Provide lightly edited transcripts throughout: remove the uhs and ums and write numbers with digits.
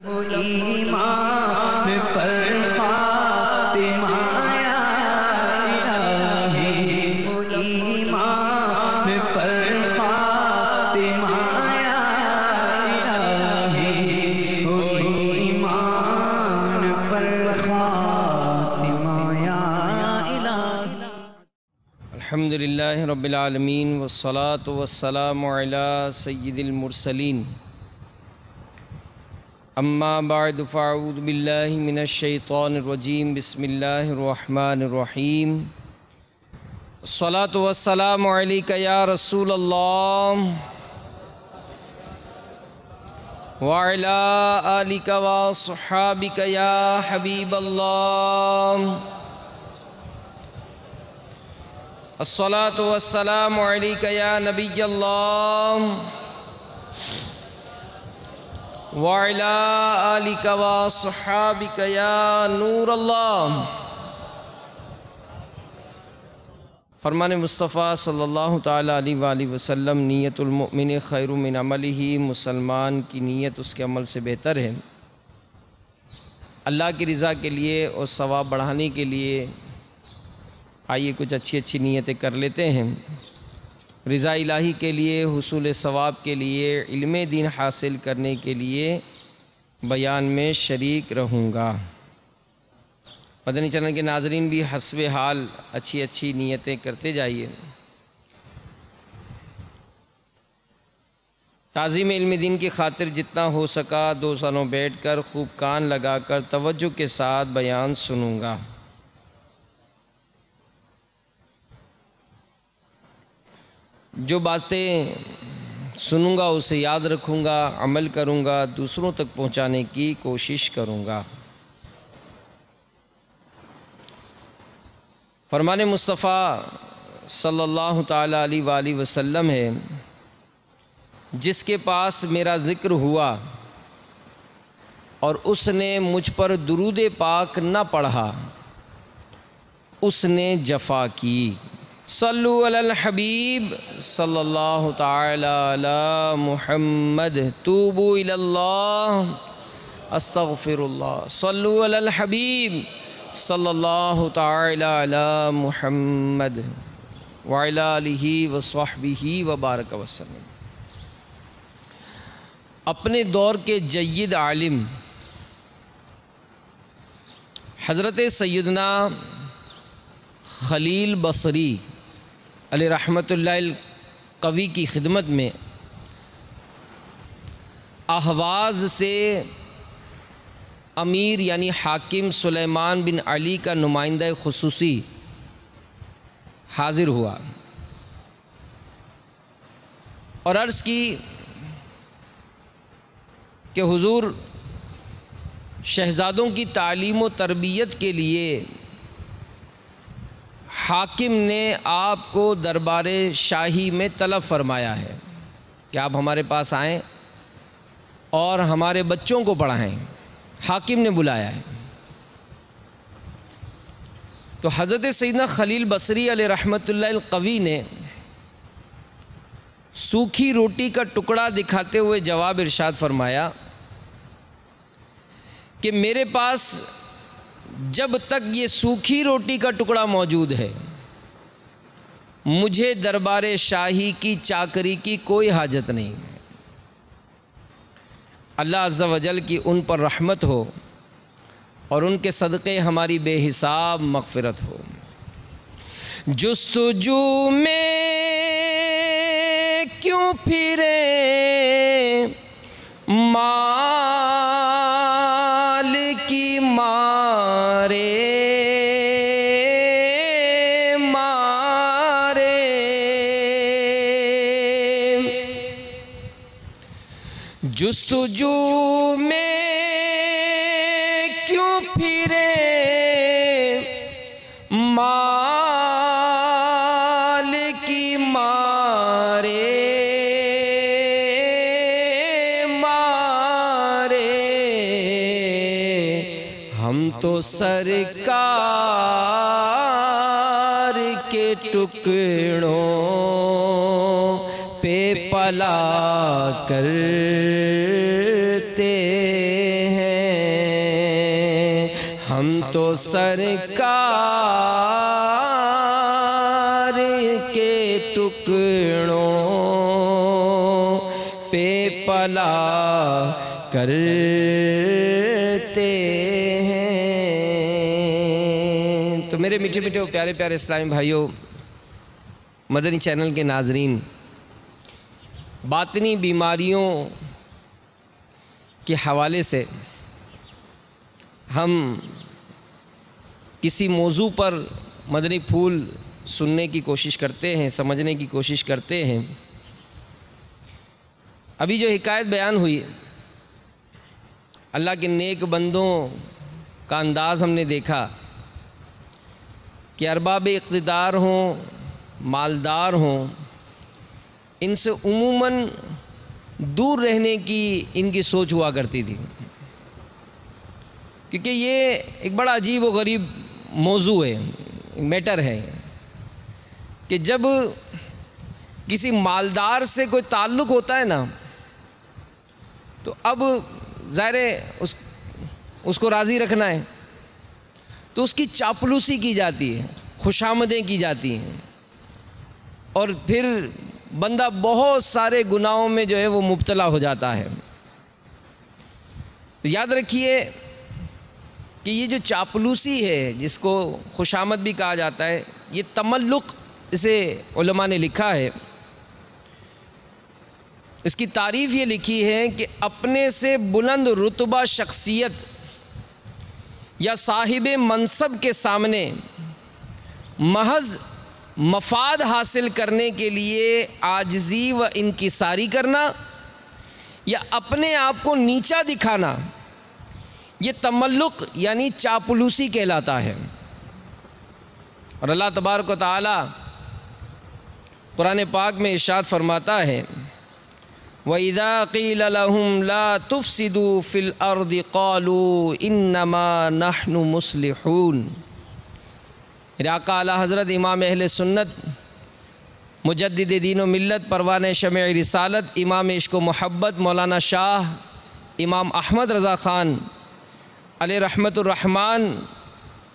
ईमान पर फातिमा या इलाही, ईमान पर फातिमा या इलाही, ईमान पर फातिमा या इलाही। अल्हम्दुलिल्लाहि रब्बिल आलमीन वस्सलातु वस्सलामु अला सय्यिदिल मुरसलीन। अम्मा बाद फ़अऊज़ु बिल्लाहि मिनश शैतानिर रजीम। बिस्मिल्लाहिर रहमानिर रहीम। अस्सलातु वस्सलामु अलैका या रसूलल्लाह व अला आलिका व अस्हाबिका या हबीबल्लाह। अस्सलातु वस्सलामु अलैका या नबियल्लाह व अला आलिका व अस्हाबिका या नूरल्लाह। फरमान मुस्तफ़ा सल्लल्लाहु ताला अलैहि वसल्लम, नियतुल मुमिन खैरु मिन अमलिही। मुसलमान की नीयत उसके अमल से बेहतर है। अल्लाह की रज़ा के लिए और सवाब बढ़ाने के लिए आइए कुछ अच्छी अच्छी नीयतें कर लेते हैं। रज़ा इलाही के लिए, हुसूल सवाब के लिए, इल्म दीन हासिल करने के लिए बयान में शरीक रहूँगा। मदनी चैनल के नाज़रीन भी हस्बे हाल अच्छी अच्छी नीयतें करते जाइए। ताज़ीम इल्म दीन की खातिर जितना हो सका 2 सालों बैठ कर खूब कान लगाकर तवज्जो के साथ बयान सुनूँगा। जो बातें सुनूंगा उसे याद रखूंगा, अमल करूंगा, दूसरों तक पहुंचाने की कोशिश करूंगा। फरमान मुस्तफ़ा सल्लल्लाहु ताला अलैहि वसल्लम है, जिसके पास मेरा ज़िक्र हुआ और उसने मुझ पर दुरूद पाक न पढ़ा, उसने जफ़ा की। सल्लु अलल हबीब सल्लल्लाहु ताला अला मुहम्मद, तूबू इलल्लाह अस्तगफिरुल्लाह। सल्लु अलल हबीब सल्लल्लाहु ताला अला मुहम्मद व अला आलिही व स्वहबिही व बारक वसल्लम। अपने दौर के जय्यद आलिम हज़रत सैयदना खलील बसरी अलैहि रहमतुल्लाहिल कवी की खिदमत में अहवाज़ से अमीर यानी हाकिम सुलेमान बिन अली का नुमाइंदा खुसूसी हाज़िर हुआ और अर्ज़ की कि हुज़ूर, शहज़ादों की तालीम व तरबियत के लिए हाकिम ने आपको दरबारे शाही में तलब फरमाया है कि आप हमारे पास आएँ और हमारे बच्चों को पढ़ाएं। हाकिम ने बुलाया है। तो हज़रत सैयदना खलील बसरी अलैहि रहमतुल्लाहिल कवी ने सूखी रोटी का टुकड़ा दिखाते हुए जवाब इरशाद फरमाया कि मेरे पास जब तक ये सूखी रोटी का टुकड़ा मौजूद है, मुझे दरबारे शाही की चाकरी की कोई हाजत नहीं। अल्लाह अज़्ज़ा वजल की उन पर रहमत हो और उनके सदक़े हमारी बेहिसाब मग़फ़िरत हो। जुस्तजू में क्यों फिरे माल की मारे, जुस्तजू में क्यों फिरे माल की मारे, हम तो सरकार के टुकड़ों पे पला करते हैं। तो सरकार के टुकड़ों पे पला करते हैं। तो मेरे मीठे मीठे प्यारे प्यारे इस्लामी भाइयों, मदनी चैनल के नाजरीन, बातनी बीमारियों के हवाले से हम किसी मौजू पर मदनी फूल सुनने की कोशिश करते हैं, समझने की कोशिश करते हैं। अभी जो हिकायत बयान हुई, अल्लाह के नेक बंदों का अंदाज़ हमने देखा कि अरबाब इक़्तिदार हों, मालदार हों, इनसे उमूमन दूर रहने की इनकी सोच हुआ करती थी, क्योंकि ये एक बड़ा अजीब व गरीब मौजू है, मैटर है कि जब किसी मालदार से कोई ताल्लुक़ होता है ना, तो अब ज़ाहिर है उसको राज़ी रखना है, तो उसकी चापलूसी की जाती है, खुशामदें की जाती हैं, और फिर बंदा बहुत सारे गुनाहों में जो है वो मुब्तला हो जाता है। तो याद रखिए कि ये जो चापलूसी है, जिसको खुशामद भी कहा जाता है, ये तमल्लुक़ इसे उलमा ने लिखा है। इसकी तारीफ़ ये लिखी है कि अपने से बुलंद रुतबा शख्सियत या साहिब मनसब के सामने महज मफाद हासिल करने के लिए आजिज़ी व इनकिसारी करना या अपने आप को नीचा दिखाना, ये तमल्लुक़ यानी चापलूसी कहलाता है। और अल्लाह तबारक व तआला कुरान पाक में इरशाद फरमाता है, वइज़ा क़ील लहुम ला तुफ़सिदू फ़िल अर्दि क़ालू इन्नमा नहनु मुस्लिहून। मेरे आका आला हज़रत इमाम अहले सुन्नत मुजद्दिद दीन व मिल्लत परवाने शमअ रिसालत इमाम इश्क़ व मोहब्बत मौलाना शाह इमाम अहमद रज़ा ख़ान अलैहि रहमतुर रहमान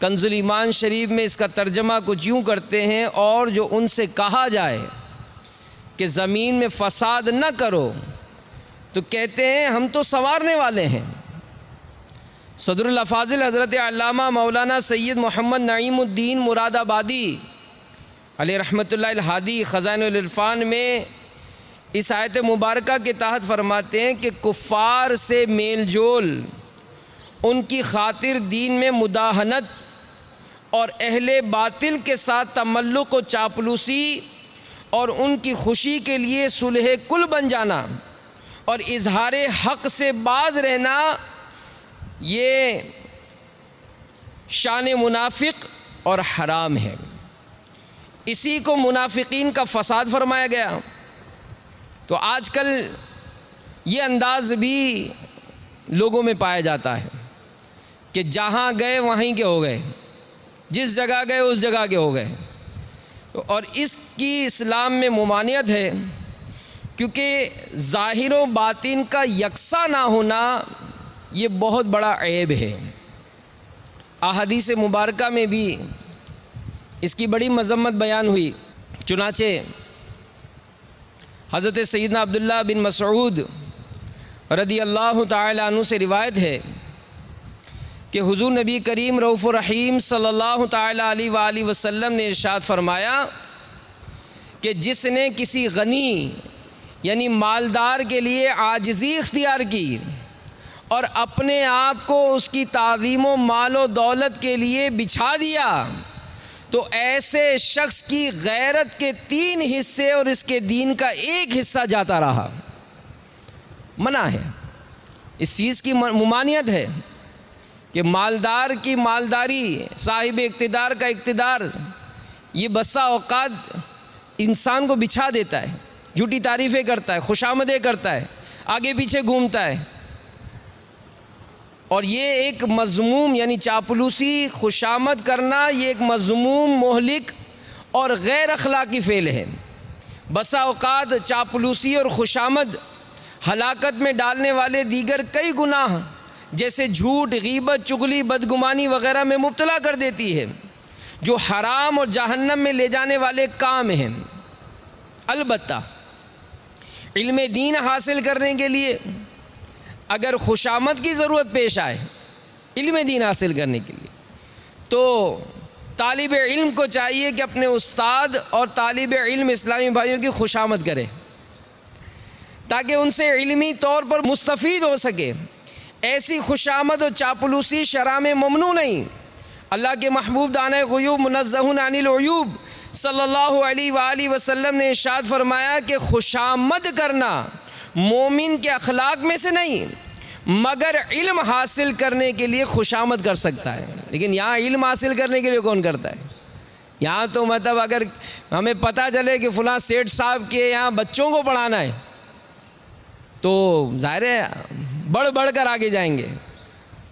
कंज़ुल ईमान शरीफ में इसका तर्जमा कुछ यूँ करते हैं, और जो उनसे कहा जाए कि ज़मीन में फ़साद न करो तो कहते हैं हम तो संवारने वाले हैं। सदरुल अफ़ाज़िल हज़रत अल्लामा मौलाना सैयद मोहम्मद नईमुद्दीन मुरादाबादी अलैहि रहमतुल्लाहिल हादी ख़ज़ाइनुल इरफ़ान में इस आयत मुबारका के तहत फरमाते हैं कि कुफ़ार से मेल जोल, उनकी खातिर दीन में मुदाहनत और अहले बातिल के साथ तमल्लुक़ व चापलूसी और उनकी खुशी के लिए सुलह कुल बन जाना और इजहार हक़ से बाज रहना, ये शान मुनाफिक और हराम है। इसी को मुनाफिकीन का फ़साद फरमाया गया। तो आजकल ये अंदाज़ भी लोगों में पाया जाता है कि जहाँ गए वहीं के हो गए, जिस जगह गए उस जगह के हो गए। और इसकी इस्लाम में मुमानियत है, क्योंकि ज़ाहिर व बातिन का यकसा ना होना ये बहुत बड़ा ऐब है। अहादीस मुबारका में भी इसकी बड़ी मज़म्मत बयान हुई। चुनाचे हज़रत सैयदना अब्दुल्लाह बिन मसऊद रदी अल्लाह ताला अन्हु से रिवायत है कि हुज़ूर नबी करीम रऊफ़ुर रहीम सल्लल्लाहु ताला अलैहि वसल्लम ने इरशाद फरमाया कि जिसने किसी गनी यानी मालदार के लिए आजिज़ी इख्तियार की और अपने आप को उसकी ताज़ीम व माल व दौलत के लिए बिछा दिया, तो ऐसे शख्स की गैरत के 3 हिस्से और इसके दीन का 1 हिस्सा जाता रहा। मना है, इस चीज़ की मुमानियत है कि मालदार की मालदारी, साहिब इक़्तिदार का इक़्तिदार, ये बसा औक़ात इंसान को बिछा देता है, झूठी तारीफ़ें करता है, खुशामदें करता है, आगे पीछे घूमता है। और ये एक मज़मूम यानी चापलूसी, खुशामद करना, ये एक मज़मूम, मोहलिक और गैर अखलाकी फ़ेल है। बसा औक़ात चापलूसी और खुशामद हलाकत में डालने वाले दीगर कई गुनाह जैसे झूठ, गीबत, चुगली, बदगुमानी वगैरह में मुब्तला कर देती है, जो हराम और जहन्नम में ले जाने वाले काम हैं। अलबत्ता इल्म दीन हासिल करने के लिए अगर खुशामद की ज़रूरत पेश आए इल्म दीन हासिल करने के लिए, तो तालिब इल्म को चाहिए कि अपने उस्ताद और तालिब इल्म इस्लामी भाइयों की खुशामद करे, ताकि उनसे इल्मी तौर पर मुस्तफ़ीद हो सके। ऐसी खुशामद और चापलूसी शरअ में ममनू नहीं। अल्लाह के महबूब दाने ग़ुयूब मुनज़्ज़हुन अनिल उयूब सल्लल्लाहु अलैहि वसल्लम ने इरशाद फरमाया कि खुशामद करना मोमिन के अखलाक में से नहीं, मगर इल्म हासिल करने के लिए खुशामद कर सकता है। लेकिन यहाँ इल्म हासिल करने के लिए कौन करता है? यहाँ तो मतलब अगर हमें पता चले कि फ़लाँ सेठ साहब के यहाँ बच्चों को पढ़ाना है तो ज़ाहिर है बढ़ बढ़ कर आगे जाएंगे।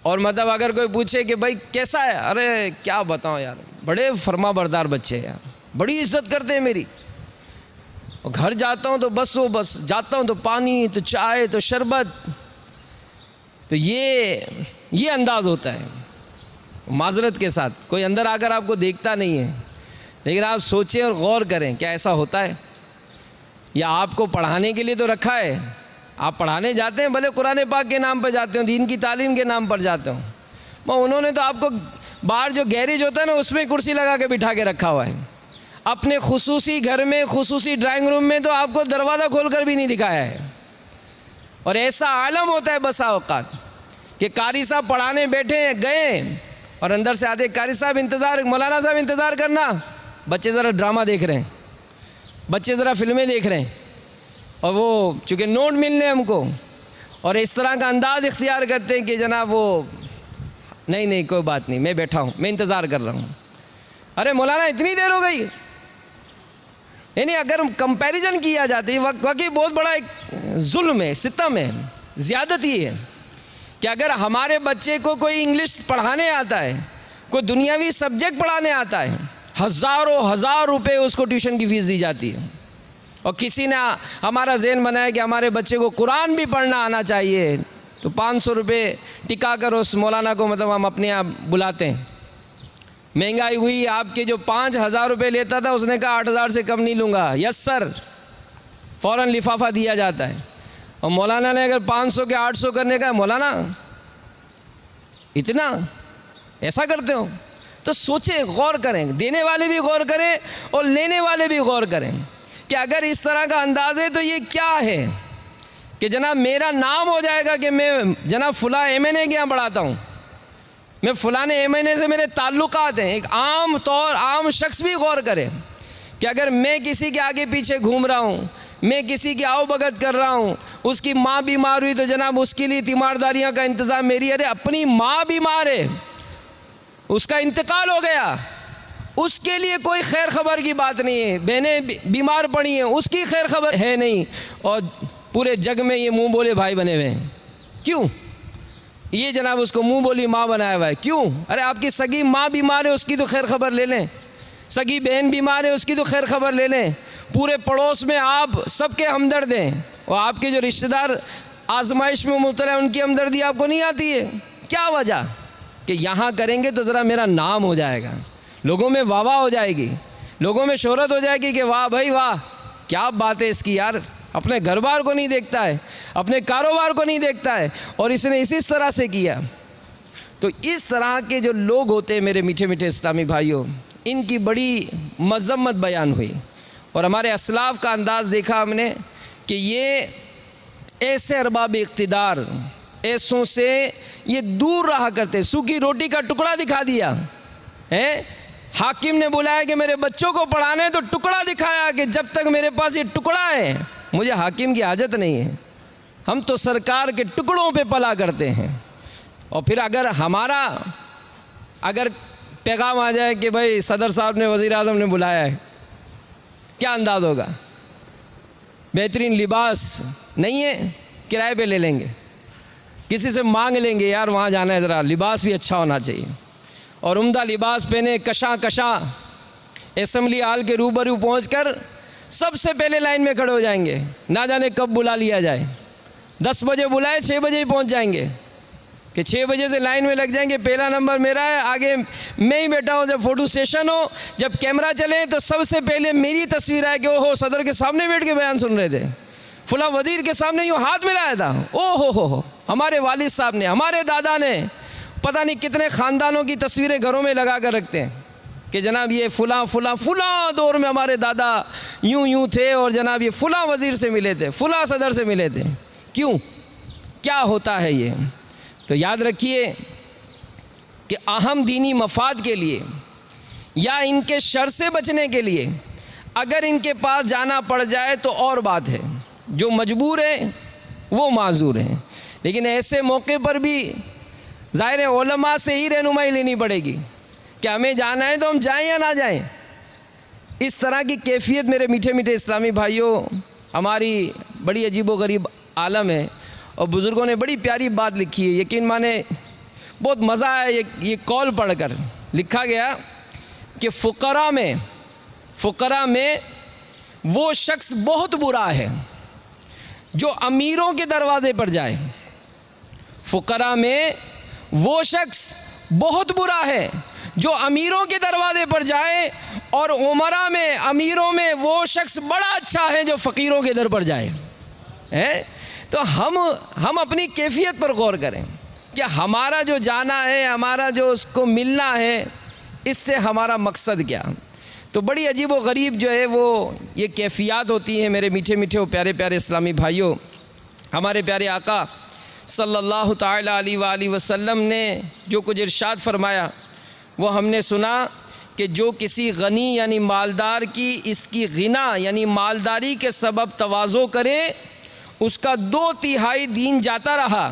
और मतलब अगर कोई पूछे कि भाई कैसा है, अरे क्या बताऊँ यार, बड़े फरमा बरदार बच्चे हैं यार, बड़ी इज्जत करते हैं मेरी, और घर जाता हूँ तो बस जाता हूँ तो पानी, तो चाय, तो शरबत। तो ये अंदाज़ होता है। माजरत के साथ कोई अंदर आकर आपको देखता नहीं है, लेकिन आप सोचें और गौर करें, क्या ऐसा होता है? या आपको पढ़ाने के लिए तो रखा है, आप पढ़ाने जाते हैं, भले कुरान पाक के नाम पर जाते हो, दीन की तालीम के नाम पर जाते हो, मगर उन्होंने तो आपको बाहर जो गैरेज होता है ना उसमें कुर्सी लगा के बिठा के रखा हुआ है। अपने खुसूसी घर में, खुसूसी ड्राइंग रूम में तो आपको दरवाज़ा खोल कर भी नहीं दिखाया है। और ऐसा आलम होता है बसा औकात कि कारी साहब पढ़ाने बैठे गए और अंदर से आते, कारी साहब इंतज़ार, मौलाना साहब इंतज़ार करना, बच्चे ज़रा ड्रामा देख रहे हैं, बच्चे ज़रा फिल्में देख रहे हैं, और वो चूँकि नोट मिलने हमको, और इस तरह का अंदाज़ इख्तियार करते हैं कि जनाब वो नहीं कोई बात नहीं, मैं बैठा हूँ, मैं इंतज़ार कर रहा हूँ। अरे मौलाना इतनी देर हो गई। यानी अगर कंपैरिजन किया जाता है, वाकई बहुत बड़ा एक जुल्म है, सितम है, ज़्यादती है कि अगर हमारे बच्चे को कोई इंग्लिश पढ़ाने आता है, कोई दुनियावी सब्जेक्ट पढ़ाने आता है, हज़ारों हज़ार रुपए उसको ट्यूशन की फ़ीस दी जाती है, और किसी ने हमारा ज़हन बनाया कि हमारे बच्चे को कुरान भी पढ़ना आना चाहिए, तो 500 रुपये टिका कर उस मौलाना को मतलब हम अपने यहाँ बुलाते हैं। महंगाई हुई, आपके जो 5,000 रुपये लेता था उसने कहा 8,000 से कम नहीं लूँगा, यस सर, फ़ौरन लिफाफा दिया जाता है। और मौलाना ने अगर 500 के 800 करने का, मौलाना इतना ऐसा करते हो? तो सोचें, गौर करें, देने वाले भी गौर करें और लेने वाले भी गौर करें कि अगर इस तरह का अंदाज़ है तो ये क्या है कि जनाब मेरा नाम हो जाएगा कि मैं जनाब फ़ुला एमएनए के यहाँ पढ़ाता हूँ, मैं फ़लाने एमएनए से मेरे ताल्लुकात हैं। एक आम शख्स भी गौर करे कि अगर मैं किसी के आगे पीछे घूम रहा हूँ, मैं किसी की आओ भगत कर रहा हूँ, उसकी माँ बीमार हुई तो जनाब उसके लिए तीमारदारियाँ का इंतज़ाम मेरी, अरे अपनी माँ बीमार है, उसका इंतकाल हो गया, उसके लिए कोई खैर खबर की बात नहीं है, बहनें बीमार पड़ी हैं उसकी खैर खबर है नहीं, और पूरे जग में ये मुँह बोले भाई बने हुए हैं। क्यों? ये जनाब उसको मुँह बोली माँ बनाया हुआ है, क्यों? अरे आपकी सगी माँ बीमार है उसकी तो खैर खबर ले लें, सगी बहन बीमार है उसकी तो खैर खबर ले लें, पूरे पड़ोस में आप सबके हमदर्द हैं, और आपके जो रिश्तेदार आजमाइश में मुब्तला है उनकी हमदर्दी आपको नहीं आती है। क्या वजह? कि यहाँ करेंगे तो ज़रा मेरा नाम हो जाएगा, लोगों में वाह वाह हो जाएगी, लोगों में शोहरत हो जाएगी कि वाह भाई वाह, क्या बात है इसकी यार, अपने घर बार को नहीं देखता है, अपने कारोबार को नहीं देखता है, और इसने इसी तरह से किया। तो इस तरह के जो लोग होते हैं मेरे मीठे मीठे इस्लामी भाइयों, इनकी बड़ी मज़म्मत बयान हुई, और हमारे असलाफ़ का अंदाज़ देखा हमने कि ये ऐसे अरबाब इक़्तिदार, ऐसों से ये दूर रहा करते। सूखी रोटी का टुकड़ा दिखा दिया है, हाकिम ने बुलाया कि मेरे बच्चों को पढ़ाना है, तो टुकड़ा दिखाया कि जब तक मेरे पास ये टुकड़ा है मुझे हाकिम की हाजत नहीं है, हम तो सरकार के टुकड़ों पे पला करते हैं। और फिर अगर हमारा पैगाम आ जाए कि भाई सदर साहब ने, वज़ीर आज़म ने बुलाया है, क्या अंदाज़ होगा? बेहतरीन लिबास नहीं है, किराए पे ले लेंगे, किसी से मांग लेंगे, यार वहाँ जाना है, ज़रा लिबास भी अच्छा होना चाहिए, और उम्दा लिबास पहने कशा असम्बली हाल के रूबरू पहुँचकर सबसे पहले लाइन में खड़े हो जाएंगे, ना जाने कब बुला लिया जाए, 10 बजे बुलाए 6 बजे ही पहुँच जाएंगे, कि 6 बजे से लाइन में लग जाएंगे, पहला नंबर मेरा है, आगे मैं ही बैठा हूँ। जब फ़ोटो सेशन हो, जब कैमरा चले तो सबसे पहले मेरी तस्वीर आए कि ओहो सदर के सामने बैठ के बयान सुन रहे थे, फुला वज़ीर के सामने यूँ हाथ मिलाया था, ओ हो हमारे वालिद साहब ने, हमारे दादा ने, पता नहीं कितने ख़ानदानों की तस्वीरें घरों में लगा कर रखते हैं कि जनाब ये फ़ुला दौर में हमारे दादा यूँ थे और जनाब ये फ़ुला वज़ीर से मिले थे, फ़ुला सदर से मिले थे। क्यों, क्या होता है ये? तो याद रखिए कि अहम दीनी मफाद के लिए या इनके शर से बचने के लिए अगर इनके पास जाना पड़ जाए तो और बात है, जो मजबूर है वो माजूर है। लेकिन ऐसे मौके पर भी ज़ाहिर है उलमा से ही रहनुमाई लेनी पड़ेगी कि हमें जाना है तो हम जाएं या ना जाएं। इस तरह की कैफियत मेरे मीठे मीठे इस्लामी भाइयों हमारी बड़ी अजीबो गरीब आलम है। और बुज़ुर्गों ने बड़ी प्यारी बात लिखी है, यकीन माने बहुत मज़ा आया ये कॉल पढ़कर। लिखा गया कि फ़ुक़रा में वो शख्स बहुत बुरा है जो अमीरों के दरवाज़े पर जाए। फ़ुक़रा में वो शख्स बहुत बुरा है जो अमीरों के दरवाज़े पर जाए, और उमरा में, अमीरों में वो शख्स बड़ा अच्छा है जो फ़कीरों के दर पर जाए। है तो हम अपनी कैफियत पर गौर करें कि हमारा जो जाना है, हमारा जो उसको मिलना है, इससे हमारा मकसद क्या। तो बड़ी अजीब व गरीब जो है वो ये कैफियत होती हैं मेरे मीठे मीठे और प्यारे प्यारे इस्लामी भाइयों। हमारे प्यारे आका सल्लल्लाहु ताला अलैहि वसल्लम ने जो कुछ इरशाद फरमाया वो हमने सुना कि जो किसी गनी यानी मालदार की इसकी गिना यानी मालदारी के सबब तवाज़ो करे उसका 2/3 दीन जाता रहा।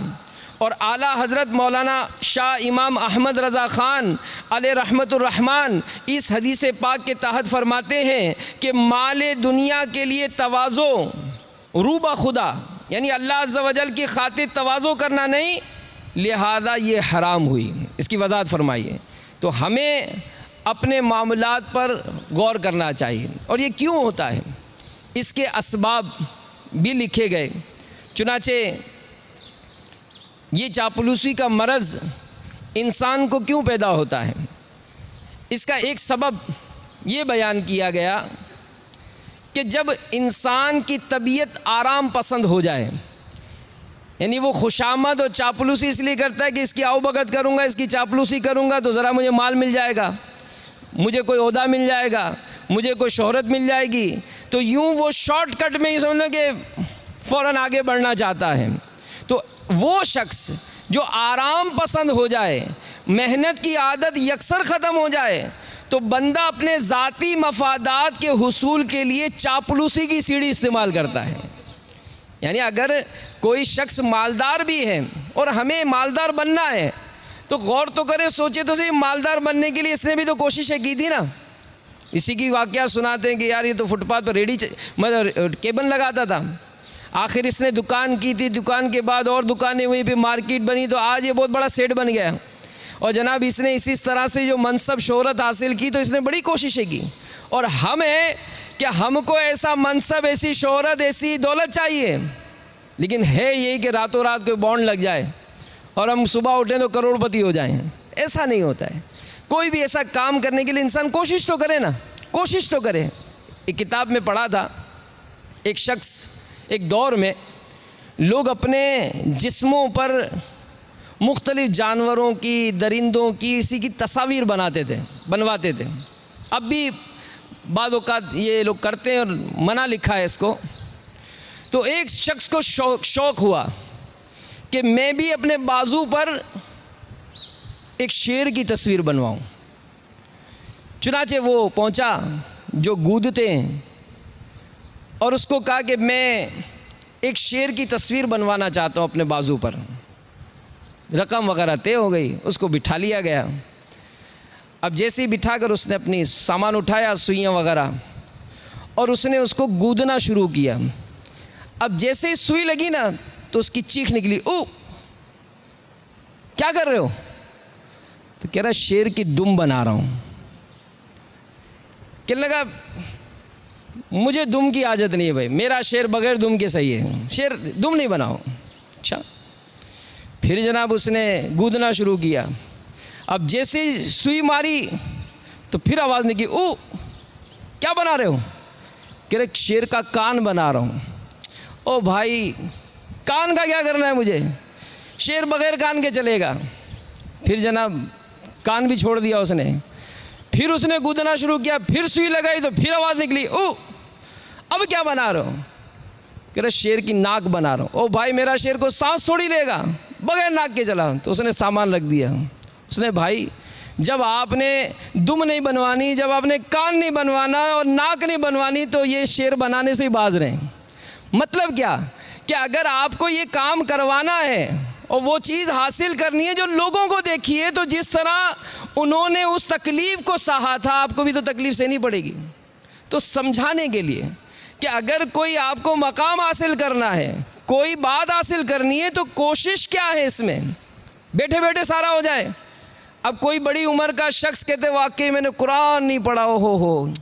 और आला हज़रत मौलाना शाह इमाम अहमद रज़ा ख़ान अलैहि रहमतुर रहमान इस हदीस पाक के तहत फरमाते हैं कि माले दुनिया के लिए तवाज़ो रूबा खुदा यानी अल्लाह अज़्ज़ा वजल की खातिर तवाज़ो करना नहीं, लिहाजा ये हराम हुई। इसकी वज़ाहत फरमाइए। तो हमें अपने मामलात पर गौर करना चाहिए। और ये क्यों होता है, इसके असबाब भी लिखे गए। चुनाचे ये चापलूसी का मरज़ इंसान को क्यों पैदा होता है, इसका एक सबब ये बयान किया गया कि जब इंसान की तबीयत आराम पसंद हो जाए, यानी वो खुशामद और चापलूसी इसलिए करता है कि इसकी आवभगत करूँगा, इसकी चापलूसी करूँगा तो ज़रा मुझे माल मिल जाएगा, मुझे कोई ओहदा मिल जाएगा, मुझे कोई शोहरत मिल जाएगी। तो यूँ वो शॉर्टकट में ही समझ लो कि फ़ौरन आगे बढ़ना चाहता है। तो वो शख्स जो आराम पसंद हो जाए, मेहनत की आदत यकसर ख़त्म हो जाए, तो बंदा अपने ज़ाती मफादात के हुसूल के लिए चापलूसी की सीढ़ी इस्तेमाल करता है। यानी अगर कोई शख्स मालदार भी है और हमें मालदार बनना है तो गौर तो करें, सोचे तो सही, मालदार बनने के लिए इसने भी तो कोशिशें की थी ना। इसी की वाक़या सुनाते हैं कि यार ये तो फुटपाथ पर रेडी मतलब केबल लगाता था, आखिर इसने दुकान की थी, दुकान के बाद और दुकानें हुई, फिर मार्केट बनी, तो आज ये बहुत बड़ा सेट बन गया। और जनाब इसने इसी तरह से जो मनसब शोहरत हासिल की तो इसने बड़ी कोशिशें की। और हम है कि हमको ऐसा मनसब, ऐसी शोहरत, ऐसी दौलत चाहिए, लेकिन है यही कि रातों रात कोई बॉन्ड लग जाए और हम सुबह उठें तो करोड़पति हो जाएं। ऐसा नहीं होता है। कोई भी ऐसा काम करने के लिए इंसान कोशिश तो करे ना, कोशिश तो करे। एक किताब में पढ़ा था, एक शख्स, एक दौर में लोग अपने जिस्मों पर मुख्तलिफ़ जानवरों की, दरिंदों की, इसी की तस्वीर बनवाते थे। अब भी बाद औक़ात ये लोग करते हैं और मना लिखा है इसको। तो एक शख्स को शौक़ हुआ कि मैं भी अपने बाजू पर एक शेर की तस्वीर बनवाऊं। चुनाचे वो पहुंचा जो गूदते हैं और उसको कहा कि मैं एक शेर की तस्वीर बनवाना चाहता हूं अपने बाजू पर। रकम वगैरह तय हो गई, उसको बिठा लिया गया। अब जैसे ही बिठाकर उसने अपनी सामान उठाया, सुइयाँ वगैरह, और उसने उसको गूदना शुरू किया। अब जैसे ही सुई लगी ना तो उसकी चीख निकली, ओ क्या कर रहे हो? तो कह रहा शेर की दुम बना रहा हूँ। कहने लगा मुझे दुम की आदत नहीं है भाई, मेरा शेर बगैर दुम के सही है, शेर दुम नहीं बनाओ। अच्छा, फिर जनाब उसने गूदना शुरू किया। अब जैसे ही सुई मारी तो फिर आवाज़ निकली, ओ क्या बना रहे हो? कह रहे शेर का कान बना रहा हूँ। ओ भाई, कान का क्या करना है मुझे, शेर बगैर कान के चलेगा। फिर जनाब कान भी छोड़ दिया उसने। फिर उसने गूदना शुरू किया, फिर सुई लगाई तो फिर आवाज़ निकली, ओ अब क्या बना रहे हो? कह रहे शेर की नाक बना रहा हूँ। ओ भाई, मेरा शेर को सांस थोड़ी लेगा, बगैर नाक के चला। तो उसने सामान रख दिया। उसने भाई, जब आपने दुम नहीं बनवानी, जब आपने कान नहीं बनवाना और नाक नहीं बनवानी, तो ये शेर बनाने से ही बाज रहे हैं। मतलब क्या कि अगर आपको ये काम करवाना है और वो चीज़ हासिल करनी है जो लोगों को देखिए, तो जिस तरह उन्होंने उस तकलीफ़ को सहा था, आपको भी तो तकलीफ़ सहनी पड़ेगी। तो समझाने के लिए कि अगर कोई आपको मकाम हासिल करना है, कोई बात हासिल करनी है, तो कोशिश क्या है इसमें, बैठे बैठे सारा हो जाए। अब कोई बड़ी उम्र का शख्स कहते वाकई मैंने कुरान नहीं पढ़ा, हो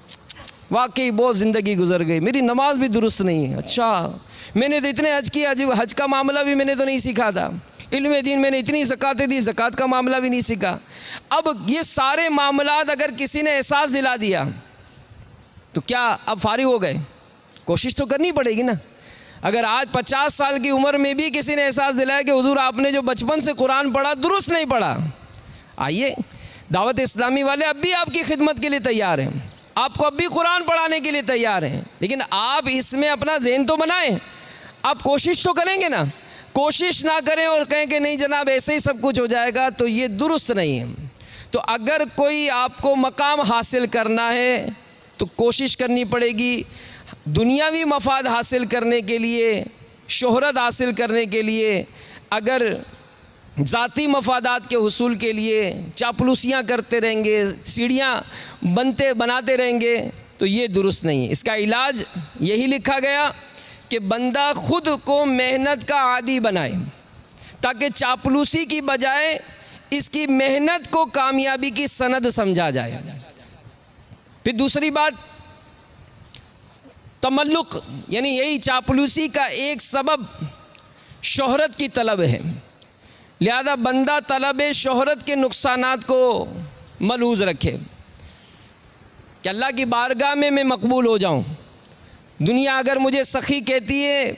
वाकई बहुत ज़िंदगी गुजर गई, मेरी नमाज भी दुरुस्त नहीं है। अच्छा, मैंने तो इतने हज किया, हज का मामला भी मैंने तो नहीं सीखा था, इल्म दीन मैंने इतनी ज़कातें दी, ज़कात का मामला भी नहीं सीखा। अब ये सारे मामलात अगर किसी ने एहसास दिला दिया तो क्या अब फारिग हो गए? कोशिश तो करनी पड़ेगी ना। अगर आज 50 साल की उम्र में भी किसी ने एहसास दिलाया कि हुजूर आपने जो बचपन से कुरान पढ़ा दुरुस्त नहीं पढ़ा, आइए दावत इस्लामी वाले अब भी आपकी खिदमत के लिए तैयार हैं, आपको अब भी कुरान पढ़ाने के लिए तैयार हैं। लेकिन आप इसमें अपना ज़हन तो बनाएं, आप कोशिश तो करेंगे ना। कोशिश ना करें और कहें कि नहीं जनाब ऐसे ही सब कुछ हो जाएगा, तो ये दुरुस्त नहीं है। तो अगर कोई आपको मकाम हासिल करना है तो कोशिश करनी पड़ेगी। दुनियावी मफाद हासिल करने के लिए, शोहरत हासिल करने के लिए, अगर ज़ाती मफादात के हुसूल के लिए चापलूसियाँ करते रहेंगे, सीढ़ियाँ बनाते रहेंगे, तो ये दुरुस्त नहीं है। इसका इलाज यही लिखा गया कि बंदा खुद को मेहनत का आदी बनाए, ताकि चापलूसी की बजाय इसकी मेहनत को कामयाबी की सनद समझा जाए। फिर दूसरी बात, तमल्लुक, यानी यही चापलूसी का एक सबब शोहरत की तलब है। लिहाजा बंदा तलब शोहरत के नुकसानात को मलूज़ रखे कि अल्लाह की बारगाह में मैं मकबूल हो जाऊं। दुनिया अगर मुझे सखी कहती है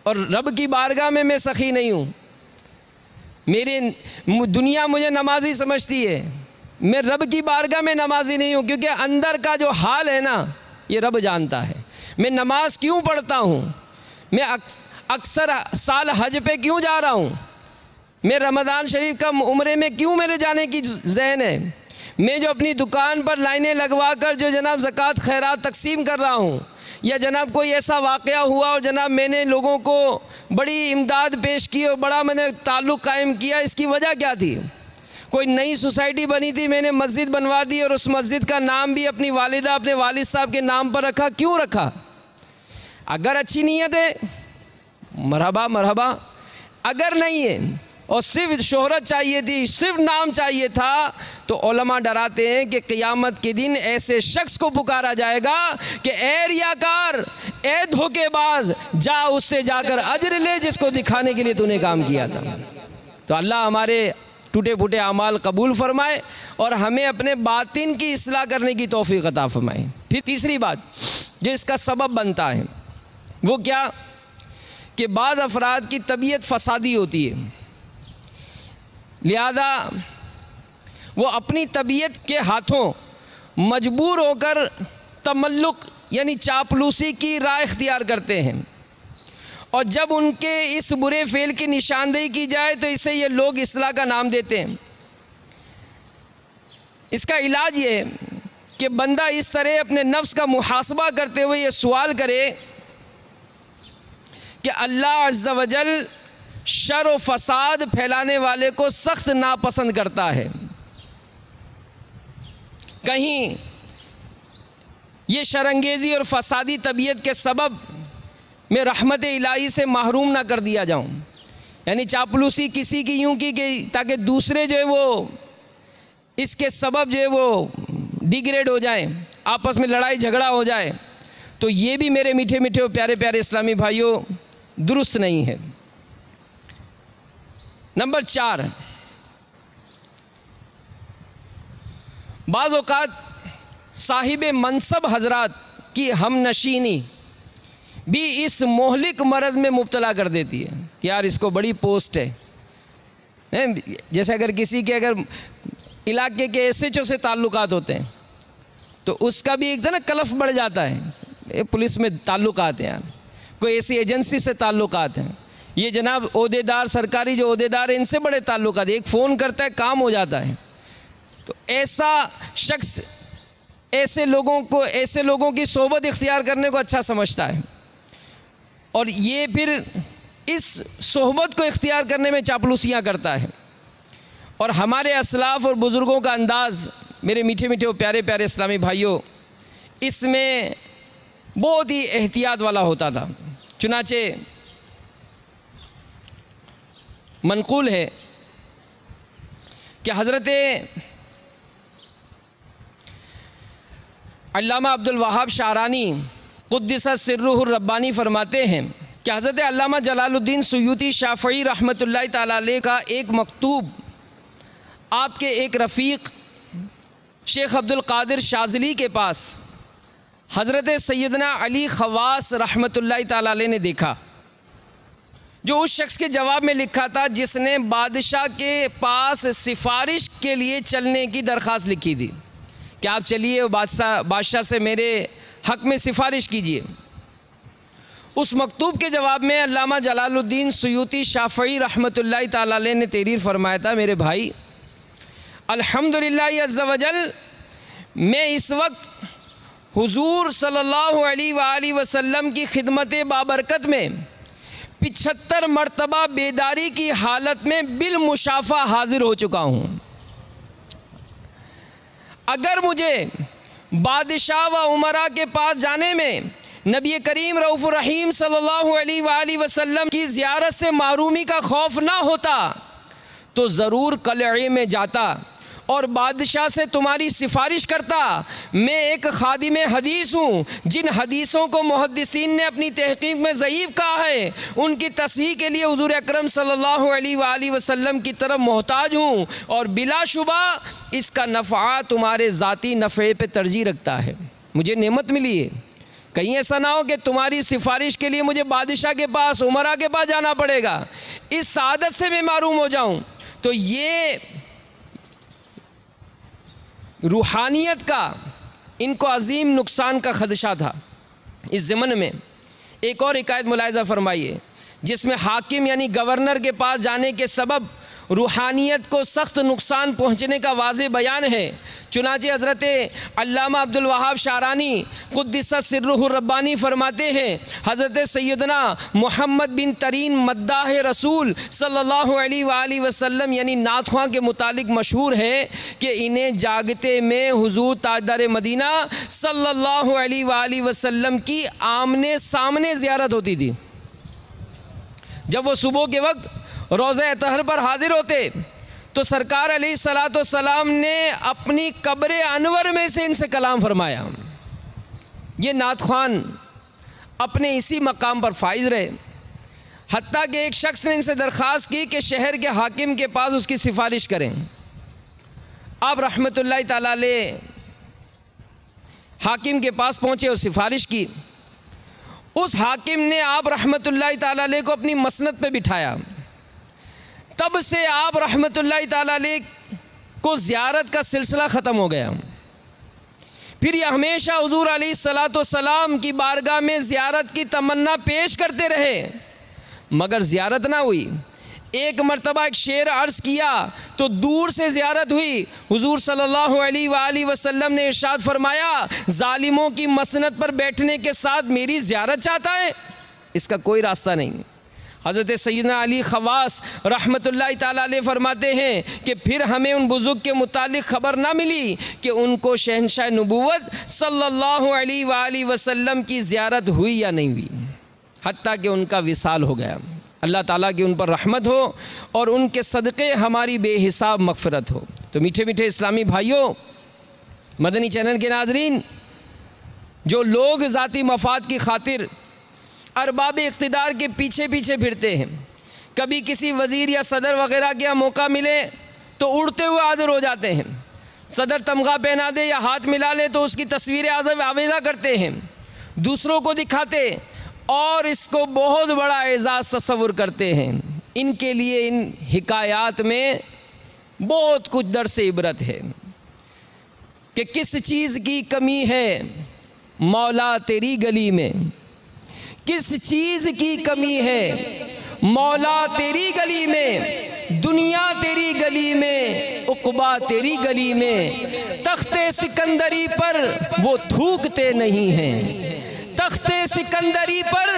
और रब की बारगाह में मैं सखी नहीं हूँ, दुनिया मुझे नमाजी समझती है, मैं रब की बारगाह में नमाजी नहीं हूँ, क्योंकि अंदर का जो हाल है ना ये रब जानता है। मैं नमाज क्यों पढ़ता हूँ, मैं अक्सर साल हज पे क्यों जा रहा हूँ, मैं रमज़ान शरीफ का उम्रे में क्यों मेरे जाने की ज़हन है, मैं जो अपनी दुकान पर लाइनें लगवा कर जो जनाब ज़कात खैरात तकसीम कर रहा हूँ, या जनाब कोई ऐसा वाक़या हुआ और जनाब मैंने लोगों को बड़ी इमदाद पेश की और बड़ा मैंने ताल्लुक़ कायम किया, इसकी वजह क्या थी? कोई नई सोसाइटी बनी थी, मैंने मस्जिद बनवा दी और उस मस्जिद का नाम भी अपनी वालिदा अपने वालिद साहब के नाम पर रखा, क्यों रखा? अगर अच्छी नीयत है मरहबा मरहबा, अगर नहीं है और सिर्फ शोहरत चाहिए थी, सिर्फ नाम चाहिए था, तो उलमा डराते हैं कि क़यामत के दिन ऐसे शख्स को पुकारा जाएगा कि ए रियाकार, ए धोखेबाज, जा उससे जाकर अजर ले जिसको दिखाने के लिए तूने काम किया था। तो अल्लाह हमारे टूटे फूटे अमाल कबूल फरमाए और हमें अपने बातिन की इस्लाह करने की तौफीक अता फरमाए। फिर तीसरी बात जो इसका सबब बनता है वो क्या कि बाज़ अफराद की तबीयत फसादी होती है, लिहाजा वो अपनी तबीयत के हाथों मजबूर होकर तमल्लुक यानी चापलूसी की राह इख्तियार करते हैं, और जब उनके इस बुरे फ़ेल की निशानदेही की जाए तो इसे ये लोग इस्लाह का नाम देते हैं। इसका इलाज ये है कि बंदा इस तरह अपने नफ्स का मुहासबा करते हुए ये सवाल करे कि अल्लाह अज़्ज़ा वजल शर व फसाद फैलाने वाले को सख्त नापसंद करता है, कहीं ये शरंगेज़ी और फसादी तबीयत के सबब मैं रहमत इलाही से महरूम ना कर दिया जाऊं। यानी चापलूसी किसी की यूं की ताकि दूसरे जो है वो इसके सबब जो है वो डिग्रेड हो जाए, आपस में लड़ाई झगड़ा हो जाए, तो ये भी मेरे मीठे मीठे और प्यारे प्यारे इस्लामी भाइयों दुरुस्त नहीं है। नंबर 4, बाज़ औक़ात साहिब मनसब हजरात की हमनशीनी भी इस मोहलिक मरज़ में मुब्तला कर देती है कि यार इसको बड़ी पोस्ट है। जैसे अगर किसी के अगर इलाके के SHO से ताल्लुकात होते हैं तो उसका भी एक ना कलफ बढ़ जाता है, पुलिस में ताल्लुकात हैं यार, कोई ऐसी एजेंसी से ताल्लुकात हैं, ये जनाब ओहदेदार, सरकारी जो ओहदेदार हैं इनसे बड़े ताल्लुकात, एक फ़ोन करता है काम हो जाता है। तो ऐसा शख्स ऐसे लोगों की सोबत इख्तियार करने को अच्छा समझता है और ये फिर इस सोहबत को इख्तियार करने में चापलूसियाँ करता है। और हमारे असलाफ़ और बुज़ुर्गों का अंदाज़, मेरे मीठे मीठे और प्यारे प्यारे इस्लामी भाइयों, इसमें बहुत ही एहतियात वाला होता था। चुनाचे मनक़ूल है कि हज़रत अल्लामा अब्दुल वहाब शारानी क़ुद्दिस सिर्रुहुर रब्बानी फरमाते हैं कि हज़रत अल्लामा जलालुद्दीन सुयूती शाफ़ई रहमतुल्लाहि तआला अलैह का एक मकतूब आपके एक रफ़ीक शेख अब्दुल क़ादिर शाज़ली के पास हज़रत सैयदना अली ख़वास रहमतुल्लाहि तआला अलैह ने देखा, जो उस शख्स के जवाब में लिखा था जिसने बादशाह के पास सिफारिश के लिए चलने की दरख्वास्त लिखी थी कि आप चलिए बादशाह से मेरे हक़ में सिफारिश कीजिए। उस मकतूब के जवाब में अल्लामा जलालुद्दीन सुयूती शाफ़ई रहमतुल्लाहि तआला अलैह ने तहरीर फरमाया था, मेरे भाई अल्हम्दुलिल्लाह अज़्ज़ा वजल, मैं इस वक्त हुज़ूर सल्लल्लाहु अलैहि वसल्लम की खिदमत बाबरकत में 75 मरतबा बेदारी की हालत में बिल मुशाफ़ा हाज़िर हो चुका हूँ। अगर मुझे बादशाह व उमरा के पास जाने में नबी करीम रऊफ़ुर रहीम सल्लल्लाहु अलैहि वसल्लम की ज़ियारत से महरूमी का खौफ ना होता तो ज़रूर कलअे में जाता और बादशाह से तुम्हारी सिफारिश करता। मैं एक खादिम हदीस हूँ, जिन हदीसों को मुहद्दिसीन ने अपनी तहक़ीक़ में ज़ईफ़ कहा है उनकी तस्हीह के लिए हुज़ूर अकरम सल्लल्लाहु अलैहि वसल्लम की तरफ मोहताज हूँ और बिलाशुबा इसका नफ़ा तुम्हारे ज़ाती नफ़े पे तरजीह रखता है। मुझे नेमत मिली है, कहीं ऐसा ना हो कि तुम्हारी सिफारिश के लिए मुझे बादशाह के पास, उमरा के पास जाना पड़ेगा, इस सादत से मैं मारूम हो जाऊँ। तो ये रूहानियत का इनको अजीम नुकसान का ख़दशा था। इस ज़मन में एक और हिकायत मुलाहिज़ा फरमाइए जिसमें हाकिम यानी गवर्नर के पास जाने के सबब रूहानियत को सख्त नुकसान पहुँचने का वाज़े बयान है। चुनाचे हज़रत अल्लामा अब्दुल वहाब शारानी क़ुद्दिस सिर्रुहुर रब्बानी फरमाते हैं, हज़रत सैयदना मोहम्मद बिन तरीन मद्दाह रसूल सल्लल्लाहु अलैहि वसल्लम यानी नात ख़्वां के मुतालिक मशहूर है कि इन्हें जागते में हुज़ूर ताजदार मदीना सल्लल्लाहु अलैहि वसल्लम की आमने सामने ज़ियारत होती थी। जब वो सुबह के वक्त रोज़े तहर पर हाजिर होते तो सरकार अलैहिस्सलाम ने अपनी कब्र अनवर में से इनसे कलाम फरमाया। ये नात ख़्वान अपने इसी मकाम पर फाइज रहे, हत्ता कि एक शख्स ने इनसे दरख्वास्त की कि शहर के हाकिम के पास उसकी सिफारिश करें। आप रहमतुल्लाहि ताला अलैह हाकिम के पास पहुँचे और सिफारिश की। उस हाकिम ने आप रहमतुल्लाहि ताला अलैह को अपनी मसनद पे बिठाया। तब से आप रहमतुल्लाहि ताला अलैह को ज़ियारत का सिलसिला ख़त्म हो गया। फिर ये हमेशा हुज़ूर अलैहिस्सलाम की बारगाह में ज़ियारत की तमन्ना पेश करते रहे मगर ज़ियारत ना हुई। एक मरतबा एक शेर अर्ज़ किया तो दूर से ज़ियारत हुई। हुज़ूर सल्लल्लाहु अलैहि वसल्लम ने इरशाद फरमाया, ज़ालिमों की मसनद पर बैठने के साथ मेरी ज़ियारत चाहता है, इसका कोई रास्ता नहीं। हज़रत सैयदना अली ख़वास रहमतुल्लाहि ताला अलैह फरमाते हैं कि फिर हमें उन बुज़ुर्ग के मुतालिक ख़बर ना मिली कि उनको शहंशाह नबूवत सल्लल्लाहु अलैहि वसल्लम की ज़ियारत हुई या नहीं हुई, हत्ता कि उनका विसाल हो गया। अल्लाह ताला की उन पर रहमत हो और उनके सदक़े हमारी बेहिसाब मग़फ़िरत हो। तो मीठे मीठे इस्लामी भाइयों, मदनी चैनल के नाज़रीन, जो लोग ज़ाती मफाद की खातिर अरबाब इक़्तिदार के पीछे पीछे फिरते हैं, कभी किसी वज़ीर या सदर वगैरह का मौका मिले तो उड़ते हुए हाजिर हो जाते हैं। सदर तमगा पहना दे या हाथ मिला ले तो उसकी तस्वीरें आवेज़ा करते हैं, दूसरों को दिखाते और इसको बहुत बड़ा एजाज़ तस्वुर करते हैं। इनके लिए इन हिकायात में बहुत कुछ दर्स इबरत है कि किस चीज़ की कमी है मौला तेरी गली में, किस चीज़ की कमी है मौला तेरी गली में, दुनिया तेरी गली में, उक़बा तेरी गली में, तख्ते सिकंदरी पर वो थूकते नहीं हैं, तख्ते सिकंदरी पर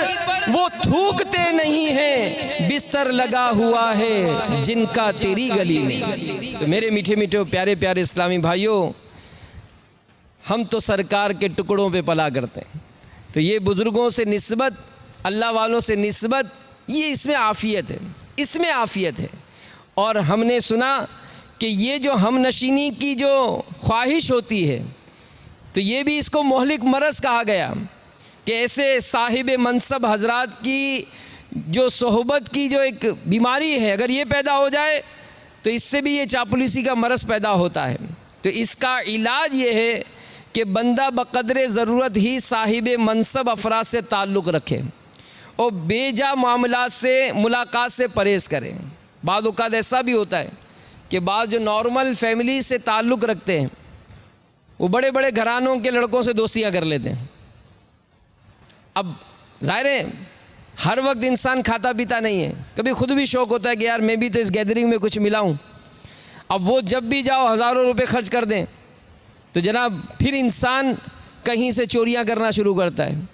वो थूकते नहीं हैं, बिस्तर लगा हुआ है जिनका तेरी गली में। तो मेरे मीठे मीठे प्यारे प्यारे इस्लामी भाइयों, हम तो सरकार के टुकड़ों पे पला करते हैं, तो ये बुज़ुर्गों से निस्बत, अल्लाह वालों से निस्बत, ये इसमें आफ़ियत है, इसमें आफ़ियत है। और हमने सुना कि ये जो हम नशीनी की जो ख्वाहिश होती है, तो ये भी इसको मोहलिक मरज़ कहा गया कि ऐसे साहिब मनसब हजरात की जो सोहबत की जो एक बीमारी है, अगर ये पैदा हो जाए तो इससे भी ये चापलूसी का मरज़ पैदा होता है। तो इसका इलाज ये है कि बंदा बक़द्रे ज़रूरत ही साहिब मनसब अफराद से ताल्लुक़ रखे और बेजा मामलात से, मुलाकात से परहेज़ करें। बाद औक़ात ऐसा भी होता है कि बाद जो नॉर्मल फैमिली से ताल्लुक़ रखते हैं वो बड़े बड़े घरानों के लड़कों से दोस्तियाँ कर लेते हैं। अब ज़ाहिर है हर वक्त इंसान खाता पीता नहीं है, कभी ख़ुद भी शौक़ होता है कि यार मैं भी तो इस गैदरिंग में कुछ मिलाऊँ। अब वो जब भी जाओ हज़ारों रुपए खर्च कर दें तो जनाब फिर इंसान कहीं से चोरियां करना शुरू करता है,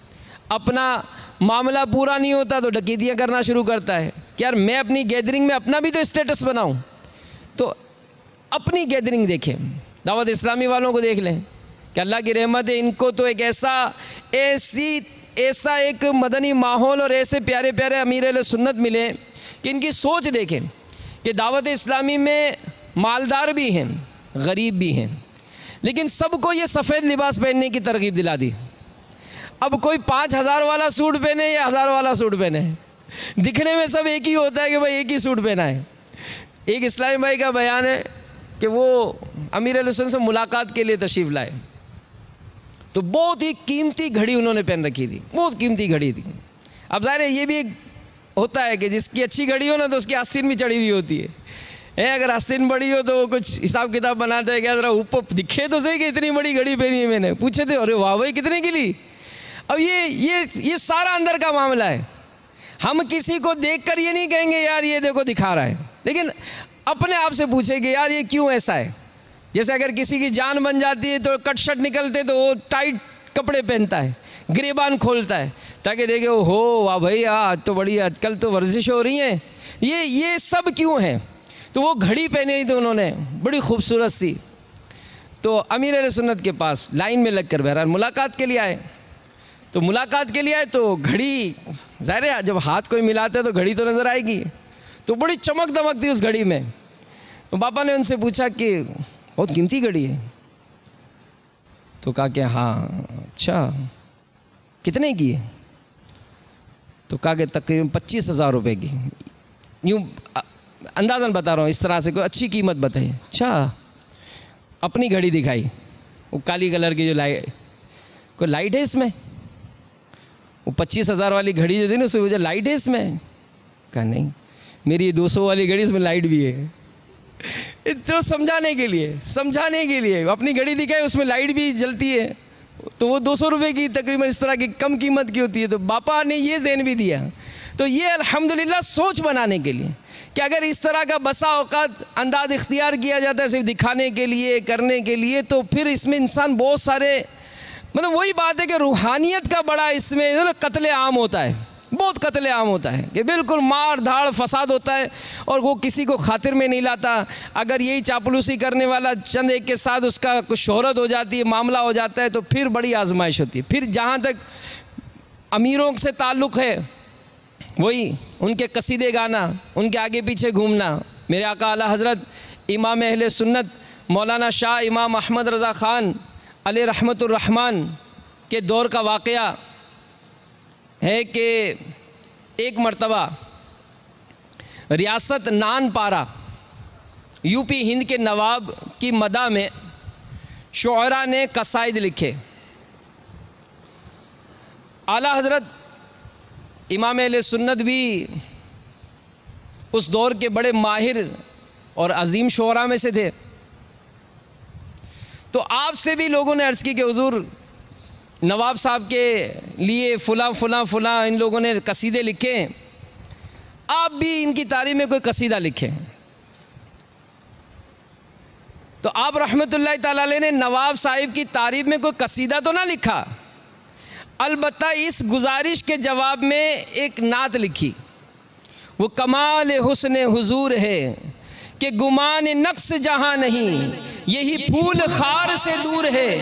अपना मामला पूरा नहीं होता तो डकैतियां करना शुरू करता है कि यार मैं अपनी गैदरिंग में अपना भी तो स्टेटस बनाऊं। तो अपनी गैदरिंग देखें, दावत इस्लामी वालों को देख लें कि अल्लाह की रहमत है, इनको तो एक ऐसा एक मदनी माहौल और ऐसे प्यारे प्यारे अमीर अहले सुन्नत मिले कि इनकी सोच देखें कि दावत इस्लामी में मालदार भी हैं, गरीब भी हैं, लेकिन सबको ये सफ़ेद लिबास पहनने की तरगीब दिला दी। अब कोई 5000 वाला सूट पहने या 1000 वाला सूट पहने, दिखने में सब एक ही होता है कि भाई एक ही सूट पहना है। एक इस्लामी भाई का बयान है कि वो अमीर अहले सुन्नत से मुलाकात के लिए तशरीफ़ लाए तो बहुत ही कीमती घड़ी उन्होंने पहन रखी थी, बहुत कीमती घड़ी थी। अब ज़ाहिर है ये भी एक होता है कि जिसकी अच्छी घड़ी हो ना तो उसकी आस्तीन भी चढ़ी हुई होती है, अगर आस्तीन बड़ी हो तो वो कुछ हिसाब किताब बनाते हैं कि ज़रा ऊपर दिखे तो सही कि इतनी बड़ी घड़ी पहनी है मैंने, पूछे थे अरे वाह भाई कितने की ली। अब ये सारा अंदर का मामला है। हम किसी को देखकर ये नहीं कहेंगे यार ये देखो दिखा रहा है, लेकिन अपने आप से पूछेंगे यार ये क्यों ऐसा है। जैसे अगर किसी की जान बन जाती है तो कट शर्ट निकलते तो वो टाइट कपड़े पहनता है, गिरेबान खोलता है ताकि देखे हो वाह भाई आज तो बड़ी आजकल तो वर्जिश हो रही है। ये सब क्यों है? तो वो घड़ी पहनी थी उन्होंने बड़ी खूबसूरत सी। तो अमीर अहले सुन्नत के पास लाइन में लगकर बहरहाल मुलाकात के लिए आए। तो मुलाकात के लिए आए तो घड़ी, ज़ाहिर है जब हाथ कोई मिलाते तो घड़ी तो नज़र आएगी, तो बड़ी चमक दमक थी उस घड़ी में। तो पापा ने उनसे पूछा कि बहुत कीमती घड़ी है? तो कहा कि हाँ। अच्छा कितने की है? तो कहा कि तकरीबन 25,000 रुपये की। यूँ अंदाज़न बता रहा हूँ, इस तरह से कोई अच्छी कीमत बताई। अच्छा, अपनी घड़ी दिखाई, वो काली कलर की जो लाइट, कोई लाइट है इसमें? वो 25,000 वाली घड़ी जो थी ना उसमें मुझे लाइट है इसमें? कहा नहीं, मेरी 200 वाली घड़ी इसमें लाइट भी है। तो समझाने के लिए अपनी घड़ी दिखाई उसमें लाइट भी जलती है, तो वो 200 रुपये की तकरीबन इस तरह की कम कीमत की होती है। तो बापा ने ये ज़हन भी दिया। तो ये अल्हम्दुलिल्लाह सोच बनाने के लिए कि अगर इस तरह का बसा औकात अंदाज इख्तियार किया जाता है सिर्फ दिखाने के लिए, करने के लिए, तो फिर इसमें इंसान बहुत सारे, मतलब वही बात है कि रूहानियत का बड़ा इसमें कत्ले आम होता है, बहुत कत्ले आम होता है कि बिल्कुल मार धाड़ फसाद होता है और वो किसी को खातिर में नहीं लाता। अगर यही चापलूसी करने वाला चंद एक के साथ उसका कुछ शोहरत हो जाती है, मामला हो जाता है, तो फिर बड़ी आजमाइश होती है। फिर जहाँ तक अमीरों से ताल्लुक़ है वही उनके कसीदे गाना, उनके आगे पीछे घूमना। मेरे आका आला हज़रत इमाम अहले सुन्नत मौलाना शाह इमाम अहमद रज़ा ख़ान अलैहि रहमतुर रहमान के दौर का वाक़या है कि एक मर्तबा रियासत नानपारा यूपी हिंद के नवाब की मदा में शुअरा ने कसाइद लिखे। आला हज़रत इमाम अहले सुन्नत भी उस दौर के बड़े माहिर और अजीम शुअरा में से थे। तो आपसे भी लोगों ने अर्ज़ की कि हुज़ूर नवाब साहब के लिए फ़ुला फ़ुला फ़ुला इन लोगों ने कसीदे लिखे, आप भी इनकी तारीफ़ में कोई कसीदा लिखें। तो आप रहमतुल्लाह ताला अलैह ने नवाब साहिब की तारीफ़ में कोई कसीदा तो ना लिखा, अलबत्ता इस गुजारिश के जवाब में एक नात लिखी। वो कमाल हुस्न हुजूर है कि गुमान नक्स जहाँ नहीं, यही फूल खार से दूर है,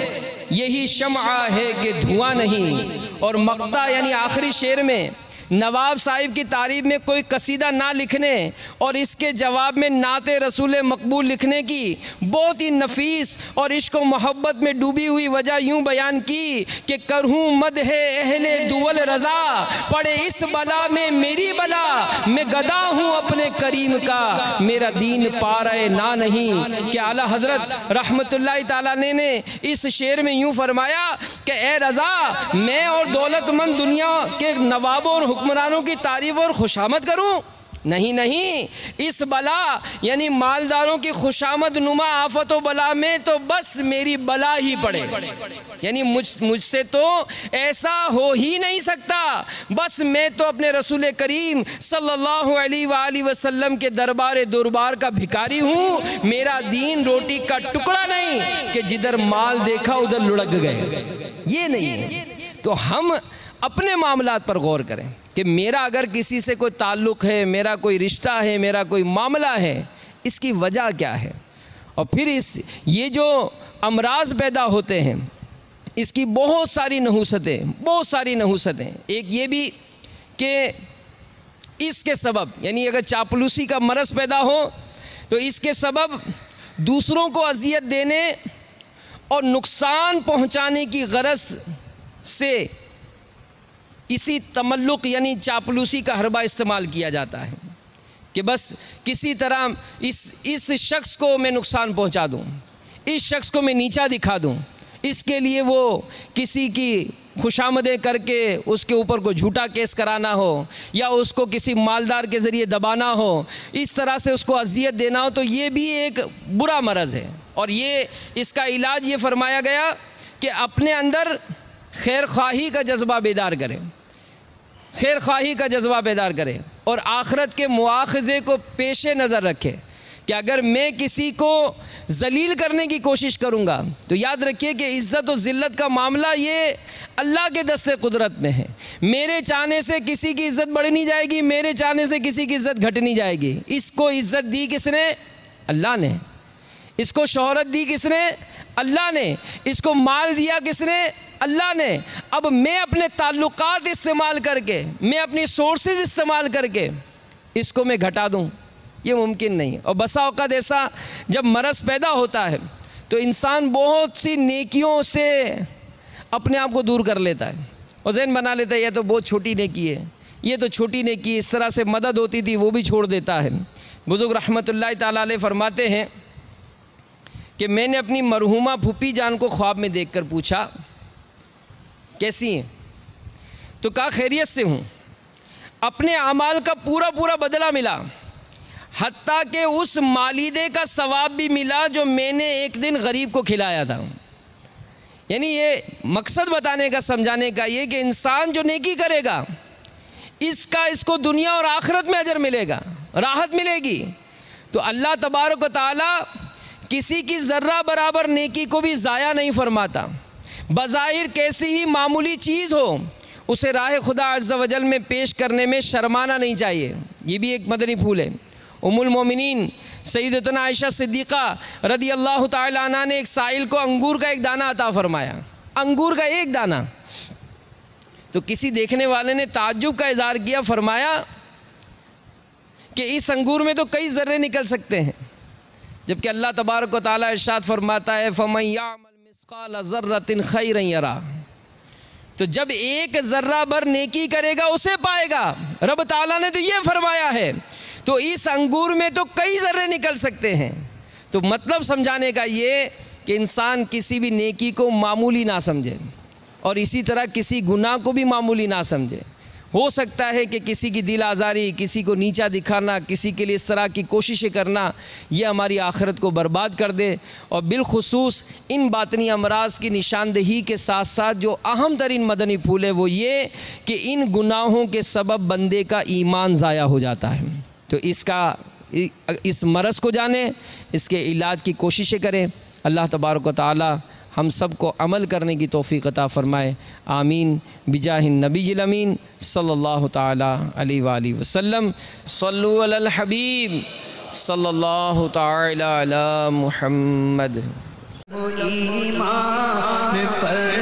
यही शम्आ है कि धुआं नहीं। और मक्ता यानी आखिरी शेर में नवाब साहिब की तारीफ में कोई कसीदा ना लिखने और इसके जवाब में नाते रसूल मकबूल लिखने की बहुत ही नफीस और इश्क व मोहब्बत में डूबी हुई वजह यूँ बयान की कि करहूँ मद है अहले दुवल रज़ा, पड़े इस बला में मेरी बला, मैं गदा हूँ अपने करीम का, मेरा दीन पारा ना नहीं। कि आला हज़रत रहमतुल्लाह ताला ने इस शेर में यूँ फरमाया कि ए रज़ा, मैं और दौलतमंद दुनिया के नवाबों और हुक्मरानों की तारीफ़ और खुशामद करूं? नहीं नहीं, इस बला यानी मालदारों की खुशामद नुमा आफत व बला में तो बस मेरी बला ही पड़े, यानी मुझसे तो ऐसा हो ही नहीं सकता। बस मैं तो अपने रसूल करीम सल्लल्लाहु अलैहि वसल्लम के दरबार दुरबार का भिखारी हूँ। मेरा दीन रोटी का टुकड़ा नहीं कि जिधर माल देखा उधर लुढ़क गए, ये नहीं है। तो हम अपने मामलात पर गौर करें कि मेरा अगर किसी से कोई ताल्लुक़ है, मेरा कोई रिश्ता है, मेरा कोई मामला है, इसकी वजह क्या है। और फिर ये जो अमराज पैदा होते हैं इसकी बहुत सारी नहूसतें। एक ये भी कि इसके सबब यानी अगर चापलूसी का मरज़ पैदा हो तो इसके सबब दूसरों को अजियत देने और नुकसान पहुँचाने की गरज से इसी तमल्लुक यानी चापलूसी का हरबा इस्तेमाल किया जाता है कि बस किसी तरह इस शख्स को मैं नुकसान पहुंचा दूं, इस शख्स को मैं नीचा दिखा दूं, इसके लिए वो किसी की खुशामदें करके उसके ऊपर कोई झूठा केस कराना हो या उसको किसी मालदार के ज़रिए दबाना हो, इस तरह से उसको अजियत देना हो, तो ये भी एक बुरा मरज़ है। और ये इसका इलाज ये फरमाया गया कि अपने अंदर खैर ख्वाही का जज्बा बेदार करें, खैर ख्वाही का जज्बा बेदार करें और आखिरत के मुआखज़े को पेश नज़र रखें कि अगर मैं किसी को जलील करने की कोशिश करूँगा तो याद रखिए कि इज़्ज़त और ज़िल्लत का मामला ये अल्लाह के दस्ते कुदरत में है। मेरे चाहने से किसी की इज़्ज़त बढ़ नहीं जाएगी, मेरे चाहने से किसी की इज़्ज़त घट नहीं जाएगी। इसको इज़्ज़त दी किसने? अल्लाह ने। इसको शोहरत दी किसने? अल्लाह ने। इसको माल दिया किसने? अल्लाह ने। अब मैं अपने ताल्लुकात इस्तेमाल करके, मैं अपनी सोर्सेज इस्तेमाल करके इसको मैं घटा दूँ, ये मुमकिन नहीं। और बसा औक़ात ऐसा जब मरज़ पैदा होता है तो इंसान बहुत सी नेकियों से अपने आप को दूर कर लेता है और ज़हन बना लेता है यह तो बहुत छोटी नेकी है, ये तो छोटी नेकी, इस तरह से मदद होती थी वो भी छोड़ देता है। बुज़ुर्ग रहमतुल्लाह ताला अलैह फरमाते हैं कि मैंने अपनी मरहूमा फूफी जान को ख्वाब में देखकर पूछा कैसी हैं, तो कहा खैरियत से हूँ। अपने अमाल का पूरा पूरा बदला मिला, हत्ता कि उस मालिदे का सवाब भी मिला जो मैंने एक दिन गरीब को खिलाया था। यानी ये मकसद बताने का, समझाने का ये कि इंसान जो नेकी करेगा इसको दुनिया और आखिरत में अजर मिलेगा, राहत मिलेगी। तो अल्लाह तबारक व तआला किसी की ज़र्रा बराबर नेकी को भी ज़ाया नहीं फरमाता। बज़ाहिर कैसी ही मामूली चीज़ हो उसे राह खुदा अज़्ज़ा वजल में पेश करने में शर्माना नहीं चाहिए। ये भी एक मदनी फूल है। उम्मुल मोमिनीन सैयदतुना आयशा सिद्दीक़ा रदी अल्लाह ताला अन्हा ने एक साइल को अंगूर का एक दाना अता फरमाया, अंगूर का एक दाना। तो किसी देखने वाले ने ताज्जुब का इज़हार किया, फरमाया कि इस अंगूर में तो कई ज़र्रे निकल सकते हैं, जबकि अल्लाह तबारक व तआला इरशाद फरमाता है फमन यअमल मिस्क़ाल ज़र्रतिन खैरन यरा। तो जब एक ज़र्रा भर नेकी करेगा उसे पाएगा। रब ताला ने तो ये फरमाया है। तो इस अंगूर में तो कई ज़र्रे निकल सकते हैं। तो मतलब समझाने का ये कि इंसान किसी भी नेकी को मामूली ना समझे और इसी तरह किसी गुनाह को भी मामूली ना समझे। हो सकता है कि किसी की दिल आज़ारी, किसी को नीचा दिखाना, किसी के लिए इस तरह की कोशिशें करना, ये हमारी आखिरत को बर्बाद कर दे। और बिलखुसूस इन बातनी अमराज की निशानदेही के साथ साथ जो अहम तरीन मदनी फूल है वो ये कि इन गुनाहों के सबब बंदे का ईमान ज़ाया हो जाता है। तो इस मरज़ को जाने, इसके इलाज की कोशिशें करें। अल्लाह तबारक व तआला हम सब को अमल करने की तौफ़ीक़ अता फ़रमाए। आमीन बिजाहिन नबीजिल अमीन सल्लल्लाहु ताला अलैहि व आलिहि वसल्लम। सल्लु अलल हबीब सल्लल्लाहु ताला अला मुहम्मद। ईमान पर